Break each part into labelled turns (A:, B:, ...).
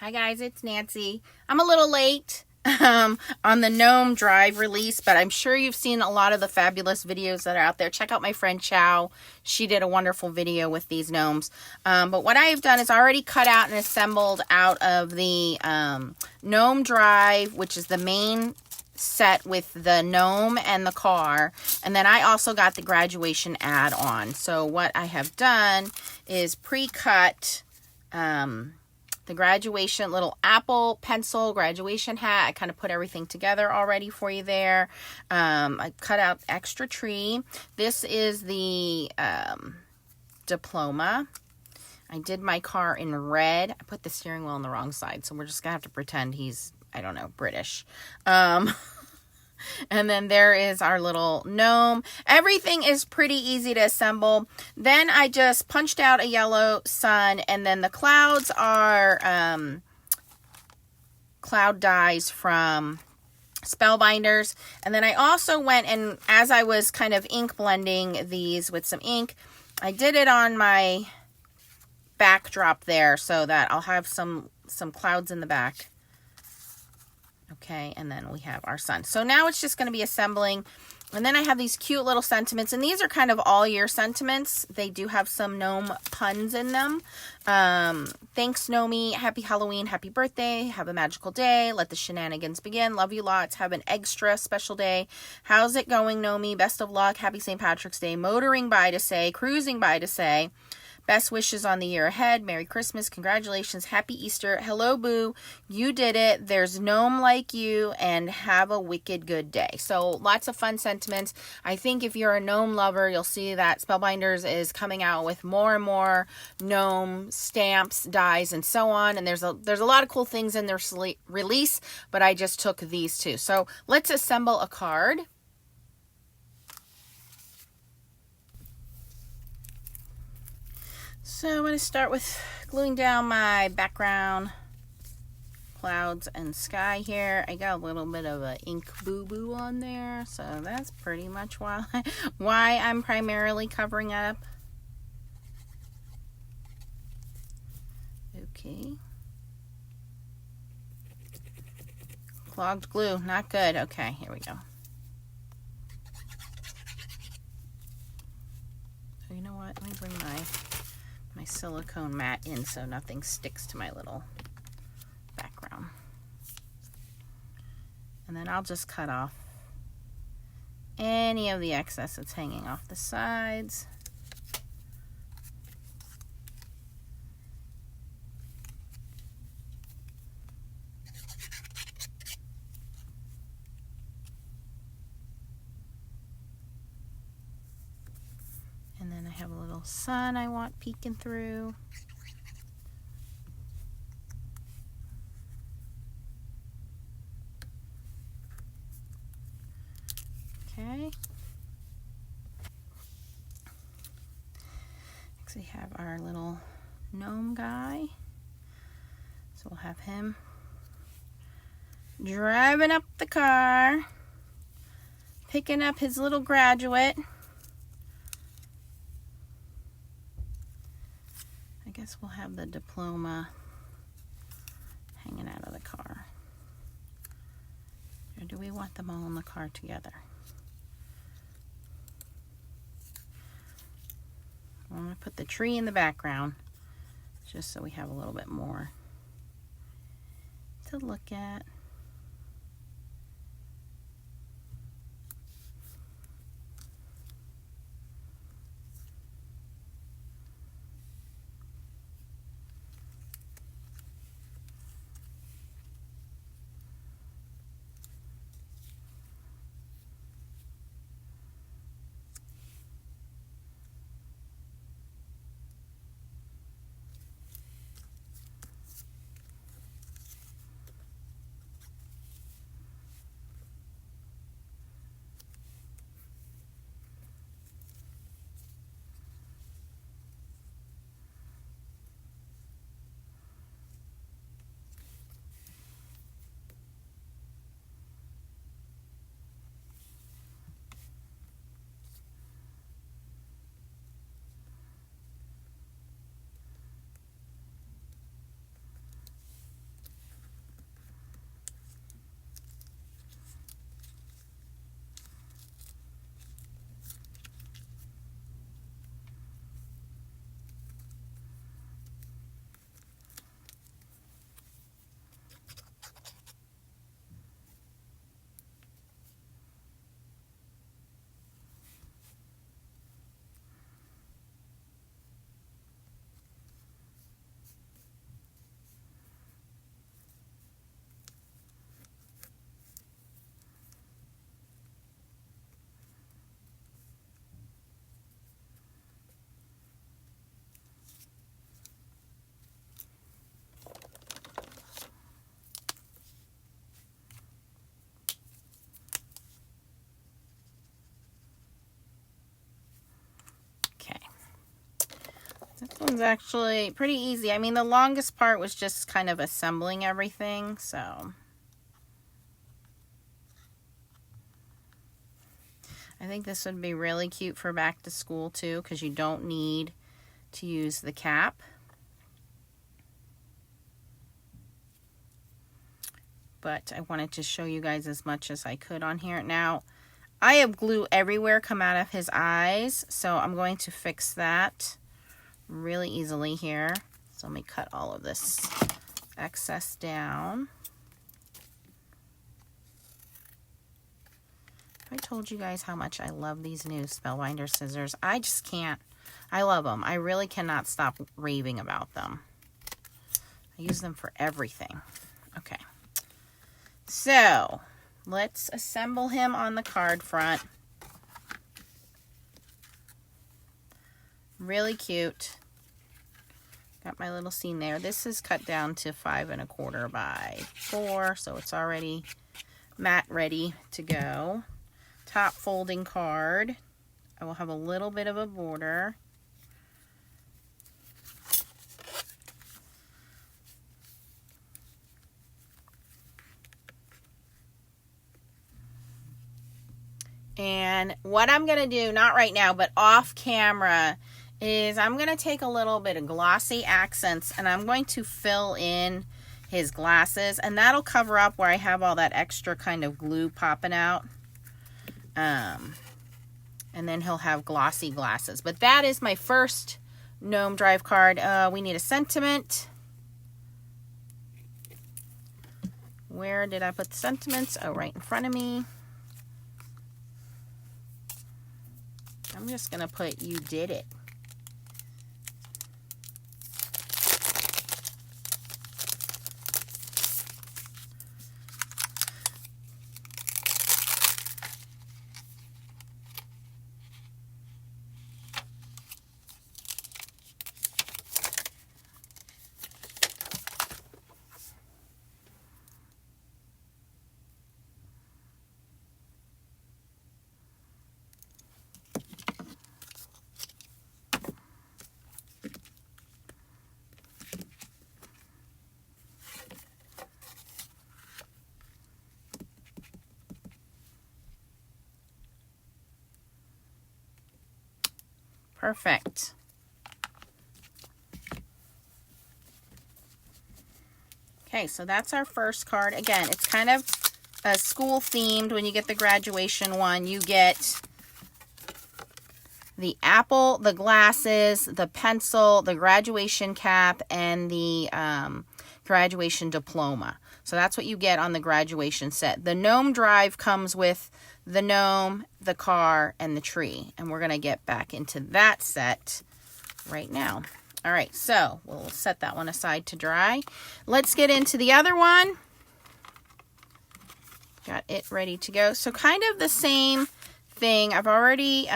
A: Hi guys, it's Nancy. I'm a little late on the Gnome Drive release, but I'm sure you've seen a lot of the fabulous videos that are out there. Check out my friend Chow. She did a wonderful video with these gnomes. But what I have done is already cut out and assembled out of the Gnome Drive, which is the main set with the gnome and the car, and then I also got the graduation add-on. So what I have done is pre-cut the graduation little apple pencil graduation hat. I kind of put everything together already for you there. I cut out extra tree. This is the diploma. I did my car in red. I put the steering wheel on the wrong side, so we're just gonna have to pretend he's, I don't know, British. And then there is our little gnome. Everything is pretty easy to assemble. Then I just punched out a yellow sun, and then the clouds are cloud dies from Spellbinders. And then I also went, and as I was kind of ink blending these with some ink, I did it on my backdrop there so that I'll have some clouds in the back. Okay, and then we have our sun. So now it's just going to be assembling. And then I have these cute little sentiments. And these are kind of all year sentiments. They do have some gnome puns in them. Thanks, Nomi. Happy Halloween. Happy birthday. Have a magical day. Let the shenanigans begin. Love you lots. Have an extra special day. How's it going, Nomi? Best of luck. Happy St. Patrick's Day. Motoring by to say. Cruising by to say. Best wishes on the year ahead. Merry Christmas. Congratulations. Happy Easter. Hello, Boo. You did it. There's gnome like you, and have a wicked good day. So lots of fun sentiments. I think if you're a gnome lover, you'll see that Spellbinders is coming out with more and more gnome stamps, dies, and so on. And there's a lot of cool things in their release, but I just took these two. So let's assemble a card. So I'm going to start with gluing down my background, clouds and sky here. I got a little bit of an ink boo-boo on there, so that's pretty much why I'm primarily covering up. Okay. Clogged glue, not good. Okay, here we go. So you know what? Let me bring my silicone mat in so nothing sticks to my little background. And then I'll just cut off any of the excess that's hanging off the sides. And then I have a little sun I want peeking through. Okay. Next we have our little gnome guy. So we'll have him driving up the car, picking up his little graduate. I guess we'll have the diploma hanging out of the car. Or do we want them all in the car together? I'm going to put the tree in the background just so we have a little bit more to look at. one's actually pretty easy. I mean, the longest part was just kind of assembling everything, so I think this would be really cute for back to school too, because you don't need to use the cap. But I wanted to show you guys as much as I could on here. Now, I have glue everywhere come out of his eyes, so I'm going to fix that really easily here. So let me cut all of this excess down. I told you guys how much I love these new Spellbinder scissors. I just can't. I love them. I really cannot stop raving about them. I use them for everything. Okay. So, let's assemble him on the card front. Really cute. Got my little scene there. This is cut down to 5 1/4 by 4, so it's already mat ready to go. Top folding card. I will have a little bit of a border. And what I'm going to do, not right now, but off camera, is I'm going to take a little bit of glossy accents and I'm going to fill in his glasses. And that'll cover up where I have all that extra kind of glue popping out. And then he'll have glossy glasses. But that is my first Gnome Drive card. We need a sentiment. Where did I put the sentiments? Oh, right in front of me. I'm just going to put, "You did it." Perfect. Okay, so that's our first card. Again, it's kind of a school themed. When you get the graduation one, you get the apple, the glasses, the pencil, the graduation cap, and the graduation diploma. So that's what you get on the graduation set. The Gnome Drive comes with the gnome, the car, and the tree. And we're going to get back into that set right now. All right, so we'll set that one aside to dry. Let's get into the other one. Got it ready to go. So kind of the same thing. I've already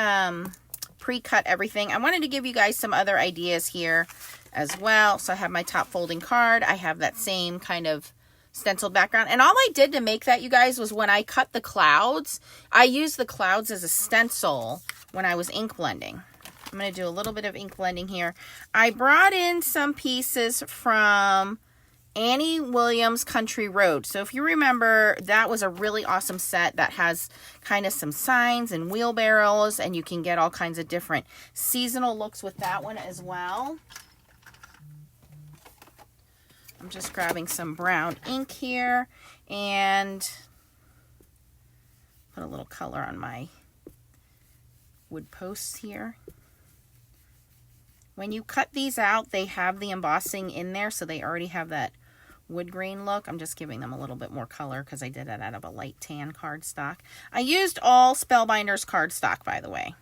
A: pre-cut everything. I wanted to give you guys some other ideas here as well. So I have my top folding card. I have that same kind of stenciled background. And all I did to make that, you guys, was when I cut the clouds, I used the clouds as a stencil when I was ink blending. I'm going to do a little bit of ink blending here. I brought in some pieces from Annie Williams Country Road. So if you remember, that was a really awesome set that has kind of some signs and wheelbarrows, and you can get all kinds of different seasonal looks with that one as well. I'm just grabbing some brown ink here and put a little color on my wood posts here. When you cut these out, they have the embossing in there, so they already have that wood grain look. I'm just giving them a little bit more color because I did it out of a light tan cardstock. I used all Spellbinders cardstock, by the way.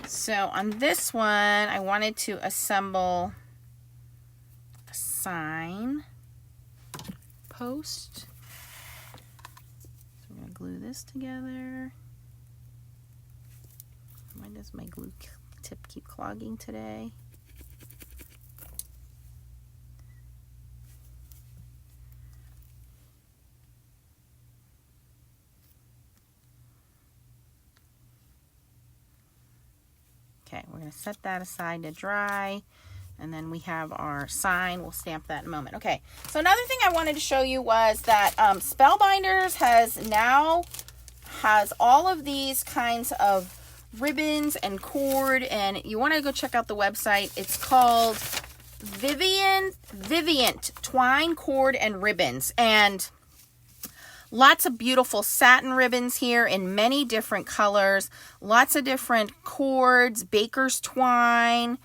A: So on this one, I wanted to assemble a sign post. So we're going to glue this together. Why does my glue tip keep clogging today? Okay, we're going to set that aside to dry. And then we have our sign. We'll stamp that in a moment. Okay, so another thing I wanted to show you was that Spellbinders has all of these kinds of ribbons and cord, and you want to go check out the website. It's called Vivient Twine, Cord, and Ribbons, and lots of beautiful satin ribbons here in many different colors, lots of different cords, baker's twine,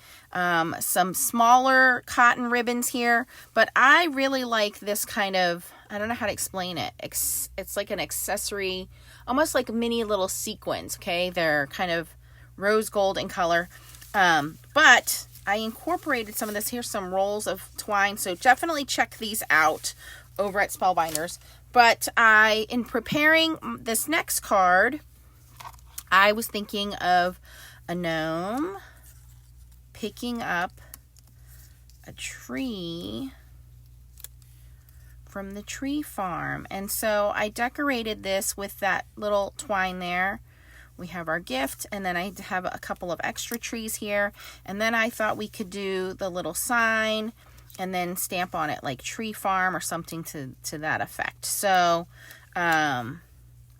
A: some smaller cotton ribbons here, but I really like this kind of, I don't know how to explain it. It's like an accessory, almost like mini little sequins, okay? They're kind of rose gold in color, but I incorporated some of this. Here's some rolls of twine, so definitely check these out over at Spellbinders. But in preparing this next card, I was thinking of a gnome picking up a tree from the tree farm. And so I decorated this with that little twine there. We have our gift, and then I have a couple of extra trees here. And then I thought we could do the little sign and then stamp on it like tree farm or something to that effect. So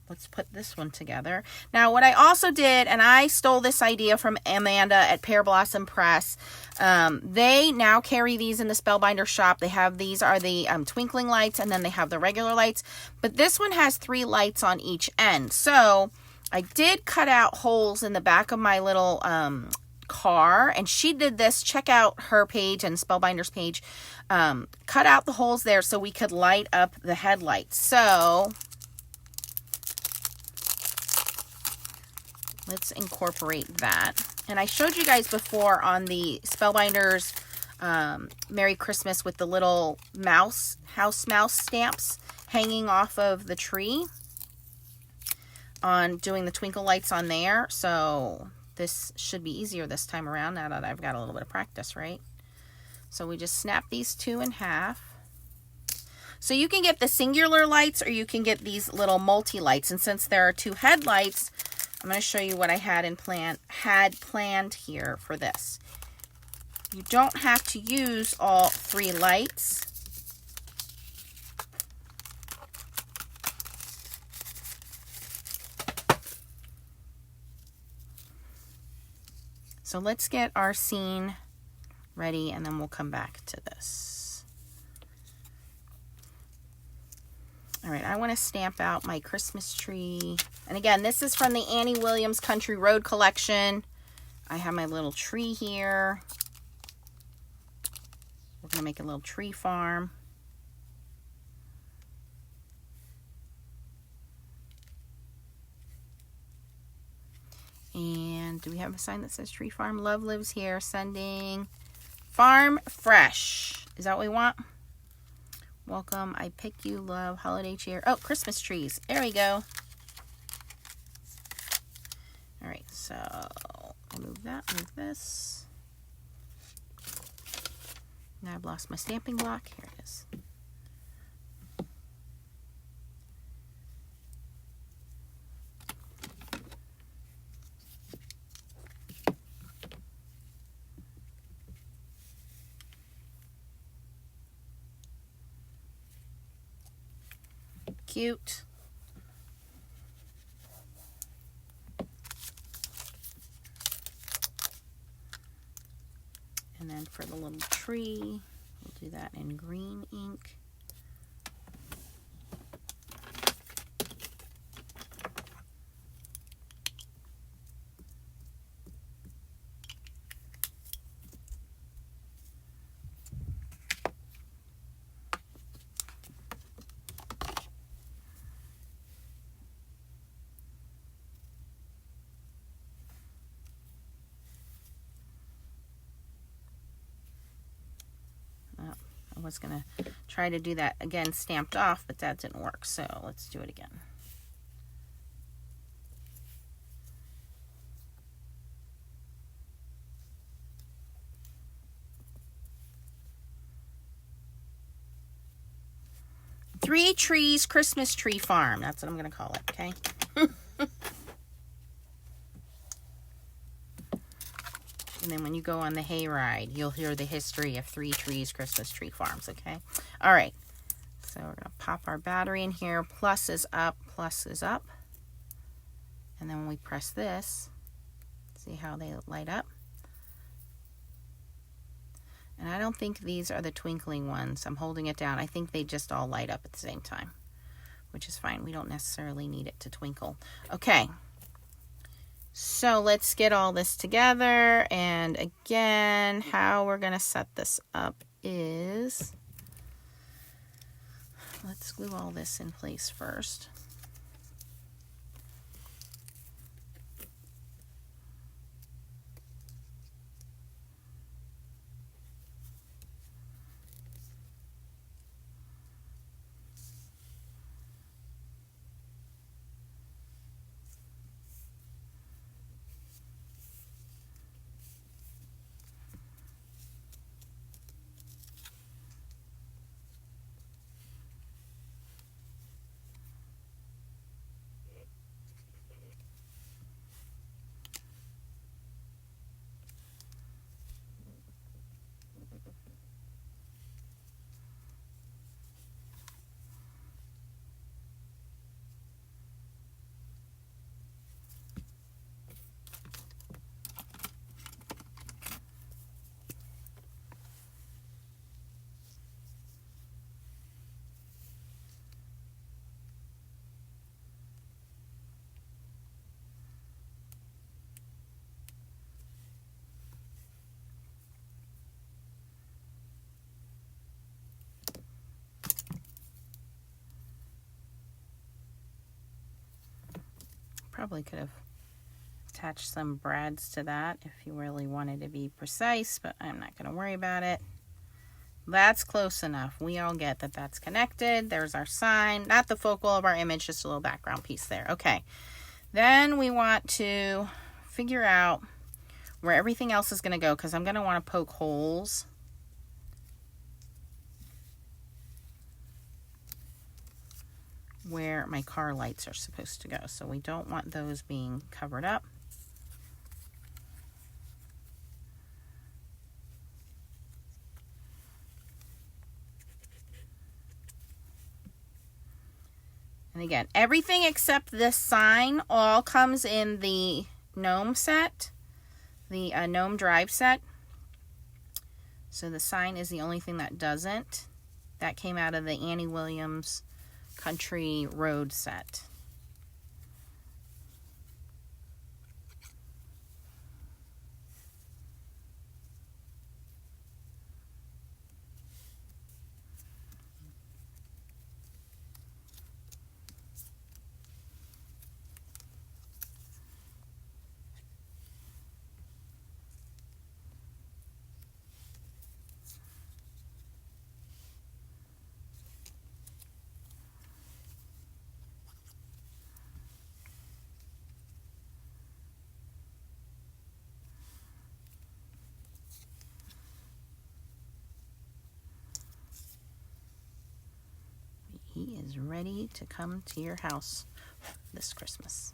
A: let's put this one together. Now what I also did, and I stole this idea from Amanda at Pear Blossom Press. They now carry these in the Spellbinder shop. They have, these are the twinkling lights, and then they have the regular lights. But this one has 3 lights on each end. So I did cut out holes in the back of my little car, and she did this. Check out her page and Spellbinder's page. Cut out the holes there so we could light up the headlights. So let's incorporate that. And I showed you guys before on the Spellbinders Merry Christmas with the little house mouse stamps hanging off of the tree, on doing the twinkle lights on there. So this should be easier this time around now that I've got a little bit of practice, right? So we just snap these 2 in half. So you can get the singular lights, or you can get these little multi-lights. And since there are 2 headlights, I'm going to show you what I had planned here for this. You don't have to use all 3 lights. So let's get our scene ready, and then we'll come back to this. All right, I want to stamp out my Christmas tree. And again, this is from the Annie Williams Country Road collection. I have my little tree here. We're going to make a little tree farm. And do we have a sign that says tree farm? Love lives here. Sending farm fresh. Is that what we want? Welcome. I pick you. Love. Holiday cheer. Oh, Christmas trees. There we go. All right. So I'll move that. Move this. Now I've lost my stamping block. Here it is. Cute. And then for the little tree, we'll do that in green ink. I was going to try to do that again stamped off, but that didn't work. So let's do it again. Three Trees Christmas Tree Farm. That's what I'm going to call it, okay? And then when you go on the hayride, you'll hear the history of 3 Trees Christmas Tree Farms, okay? All right. So we're going to pop our battery in here. Plus is up, plus is up. And then when we press this, see how they light up? And I don't think these are the twinkling ones. I'm holding it down. I think they just all light up at the same time, which is fine. We don't necessarily need it to twinkle. Okay. So let's get all this together. And again, how we're going to set this up is, let's glue all this in place first. Probably could have attached some brads to that if you really wanted to be precise, but I'm not going to worry about it. That's close enough. We all get that that's connected. There's our sign, not the focal of our image, just a little background piece there. Okay. Then we want to figure out where everything else is going to go, because I'm going to want to poke holes where my car lights are supposed to go. So we don't want those being covered up. And again, everything except this sign all comes in the Gnome set, the Gnome Drive set. So the sign is the only thing that doesn't. That came out of the Annie Williams Country Road set. He is ready to come to your house this Christmas.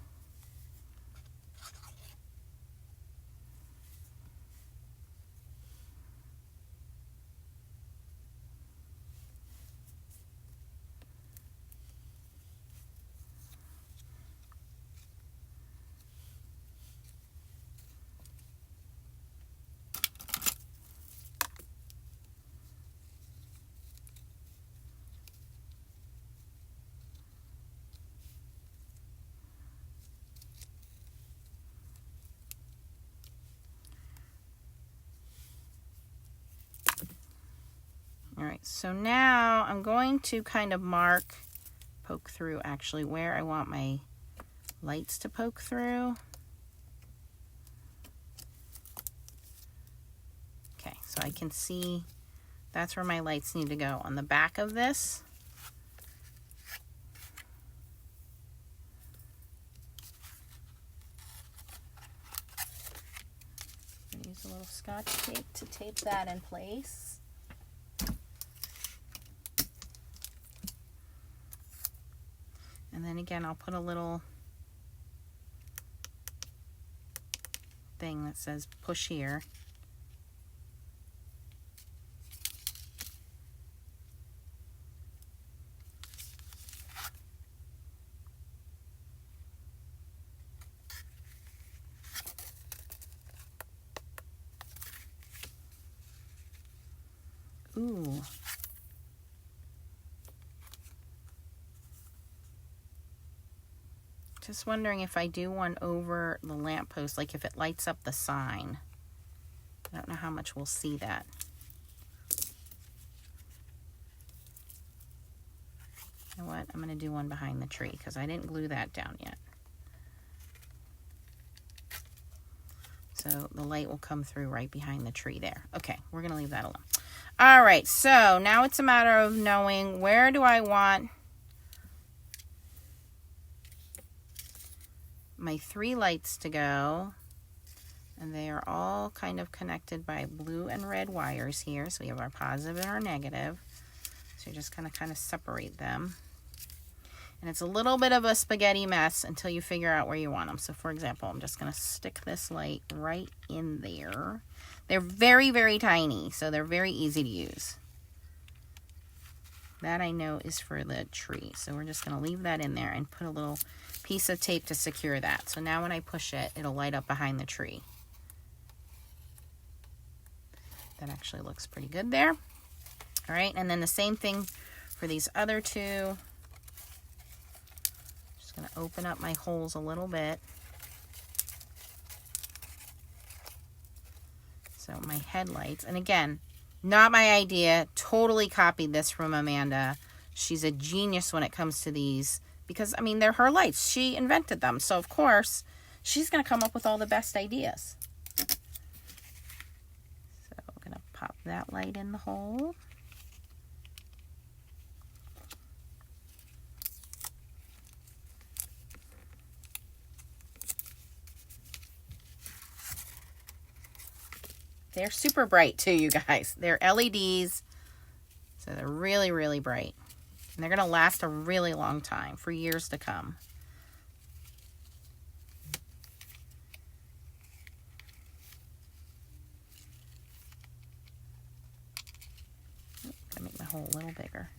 A: All right, so now I'm going to kind of poke through actually where I want my lights to poke through. Okay, so I can see that's where my lights need to go on the back of this. Use a little Scotch tape to tape that in place. And then again, I'll put a little thing that says push here. Ooh. Just wondering if I do one over the lamppost, like if it lights up the sign. I don't know how much we'll see that. You know what? I'm going to do one behind the tree because I didn't glue that down yet. So the light will come through right behind the tree there. Okay, we're going to leave that alone. All right, so now it's a matter of knowing where do I want my 3 lights to go. And they are all kind of connected by blue and red wires here. So we have our positive and our negative. So you're just going to kind of separate them. And it's a little bit of a spaghetti mess until you figure out where you want them. So for example, I'm just going to stick this light right in there. They're very, very tiny, so they're very easy to use. That I know is for the tree. So we're just going to leave that in there and put a little piece of tape to secure that. So now when I push it, it'll light up behind the tree. That actually looks pretty good there. All right, and then the same thing for these other 2. Just going to open up my holes a little bit. So my headlights, and again, not my idea, totally copied this from Amanda. She's a genius when it comes to these because, I mean, they're her lights. She invented them. So, of course, she's going to come up with all the best ideas. Pop that light in the hole. They're super bright too, you guys. They're LEDs, so they're really, really bright. And they're going to last a really long time, for years to come. Make my hole a little bigger.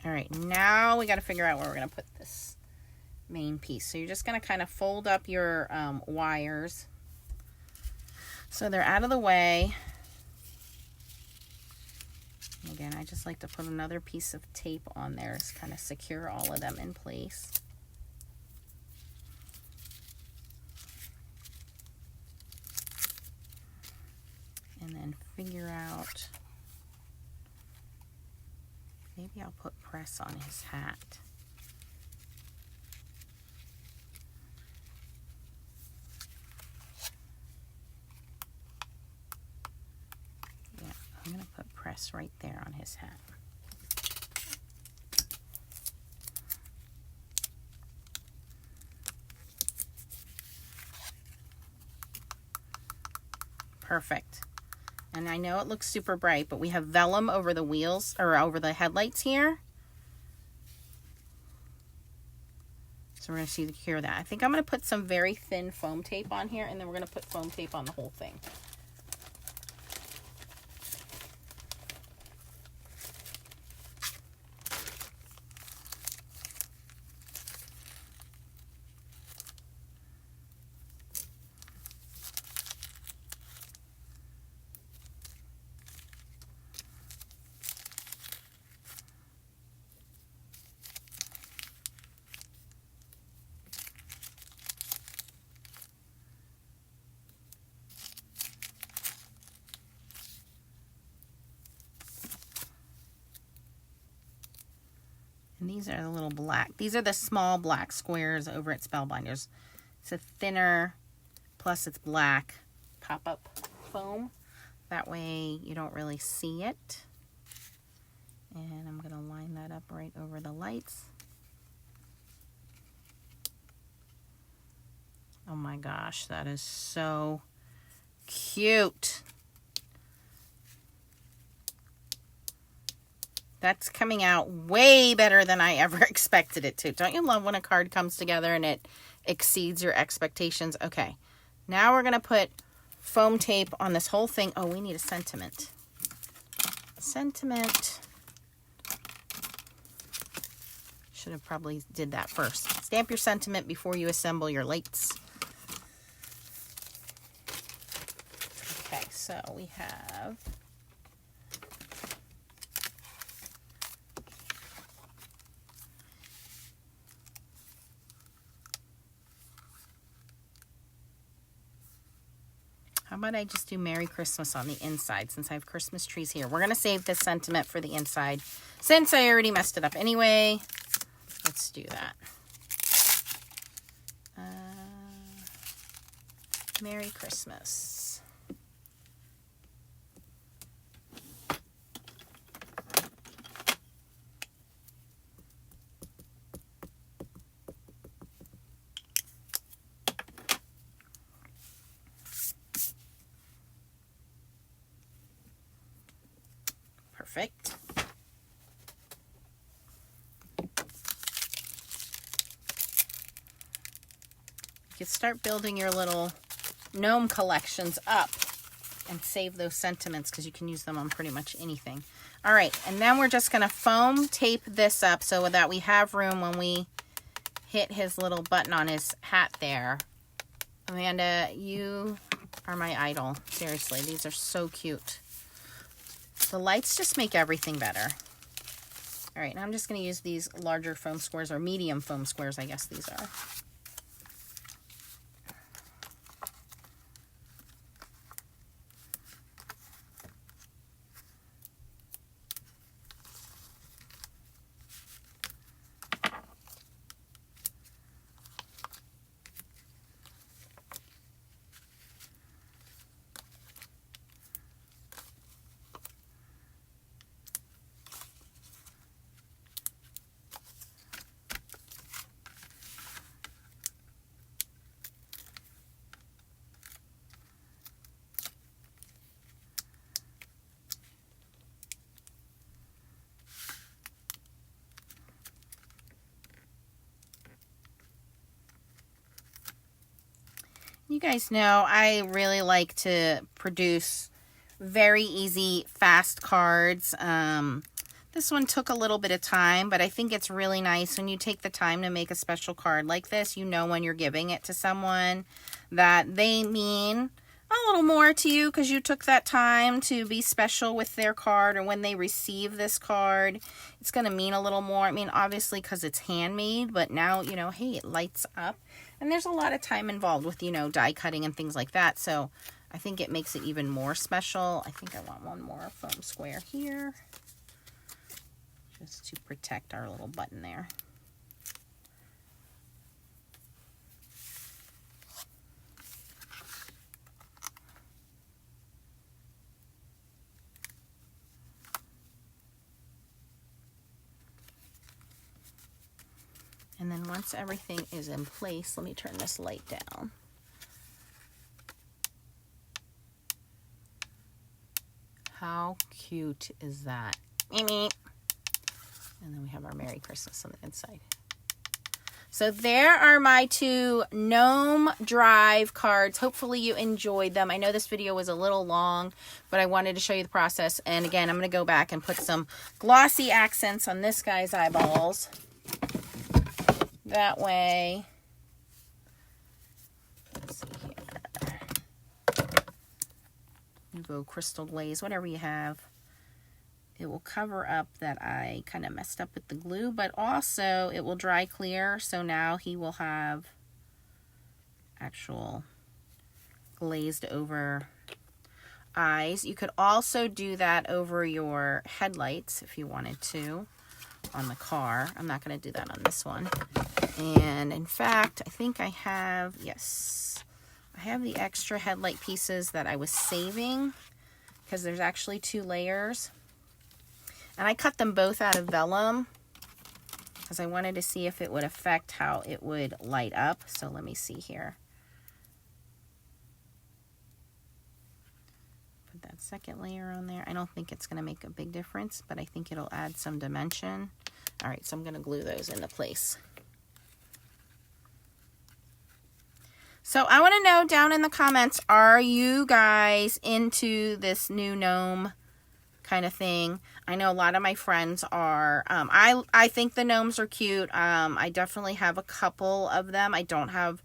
A: All right, now we got to figure out where we're going to put this main piece. So you're just going to kind of fold up your wires so they're out of the way. And again, I just like to put another piece of tape on there to kind of secure all of them in place. And then figure out, maybe I'll put press on his hat. I'm going to put press right there on his hat. Perfect. And I know it looks super bright, but we have vellum over the wheels, or over the headlights here. So we're going to secure that. I think I'm going to put some very thin foam tape on here, and then we're going to put foam tape on the whole thing. And these are the little black, these are the small black squares over at Spellbinders. It's a thinner, plus it's black pop-up foam. That way you don't really see it. And I'm going to line that up right over the lights. Oh my gosh, that is so cute. That's coming out way better than I ever expected it to. Don't you love when a card comes together and it exceeds your expectations? Okay, Now we're going to put foam tape on this whole thing. Oh, we need a sentiment. Sentiment. Should have probably did that first. Stamp your sentiment before you assemble your lights. Okay, so we have how about I just do Merry Christmas on the inside since I have Christmas trees here. We're going to save this sentiment for the inside since I already messed it up anyway. Let's do that. Merry Christmas. Perfect. You can start building your little gnome collections up and save those sentiments because you can use them on pretty much anything. All right, and then we're just going to foam tape this up so that we have room when we hit his little button on his hat there. Amanda, you are my idol. Seriously, these are so cute. The lights just make everything better. All right, now I'm just going to use these larger foam squares, or medium foam squares, I guess these are. You guys know I really like to produce very easy, fast cards. This one took a little bit of time, but I think it's really nice when you take the time to make a special card like this. You know when you're giving it to someone that they mean a little more to you because you took that time to be special with their card, or when they receive this card, it's going to mean a little more. I mean, obviously because it's handmade, but now, you know, hey, it lights up. And there's a lot of time involved with, you know, die cutting and things like that. So I think it makes it even more special. I think I want one more foam square here, just to protect our little button there. And then once everything is in place, let me turn this light down. How cute is that? And then we have our Merry Christmas on the inside. So there are my 2 Gnome Drive cards. Hopefully you enjoyed them. I know this video was a little long, but I wanted to show you the process. And again, I'm going to go back and put some glossy accents on this guy's eyeballs. That way, let's see here, you go crystal glaze, whatever you have. It will cover up that I kind of messed up with the glue, but also it will dry clear. So now he will have actual glazed over eyes. You could also do that over your headlights if you wanted to on the car. I'm not going to do that on this one. And in fact, I think I have, yes, I have the extra headlight pieces that I was saving because there's actually 2 layers. And I cut them both out of vellum because I wanted to see if it would affect how it would light up. So let me see here. Put that second layer on there. I don't think it's going to make a big difference, but I think it'll add some dimension. All right, so I'm going to glue those into place. So I want to know down in the comments, are you guys into this new gnome kind of thing? I know a lot of my friends are. I think the gnomes are cute. I definitely have a couple of them. I don't have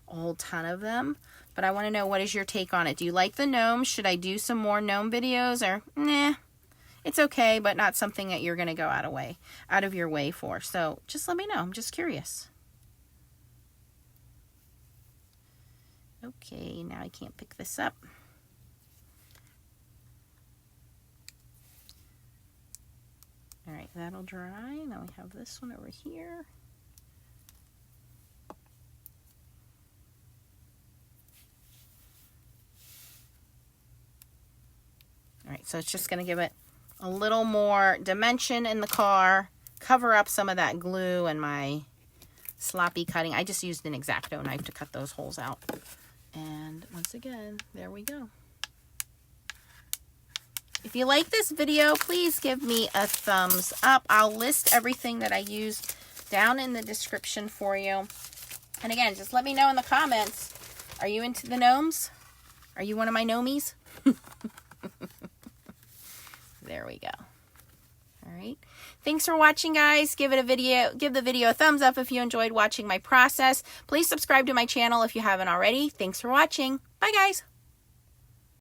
A: a whole ton of them, but I want to know, what is your take on it? Do you like the gnomes? Should I do some more gnome videos, or nah, it's okay, but not something that you're going to go out of your way for? So just let me know. I'm just curious. Okay, now I can't pick this up. All right, that'll dry. Now we have this one over here. All right, so it's just going to give it a little more dimension in the car, cover up some of that glue and my sloppy cutting. I just used an X-Acto knife to cut those holes out. And once again, there we go. If you like this video, please give me a thumbs up. I'll list everything that I used down in the description for you. And again, just let me know in the comments, are you into the gnomes? Are you one of my gnomies? There we go. All right. Thanks for watching, guys. Give the video a thumbs up if you enjoyed watching my process. Please subscribe to my channel if you haven't already. Thanks for watching. Bye, guys.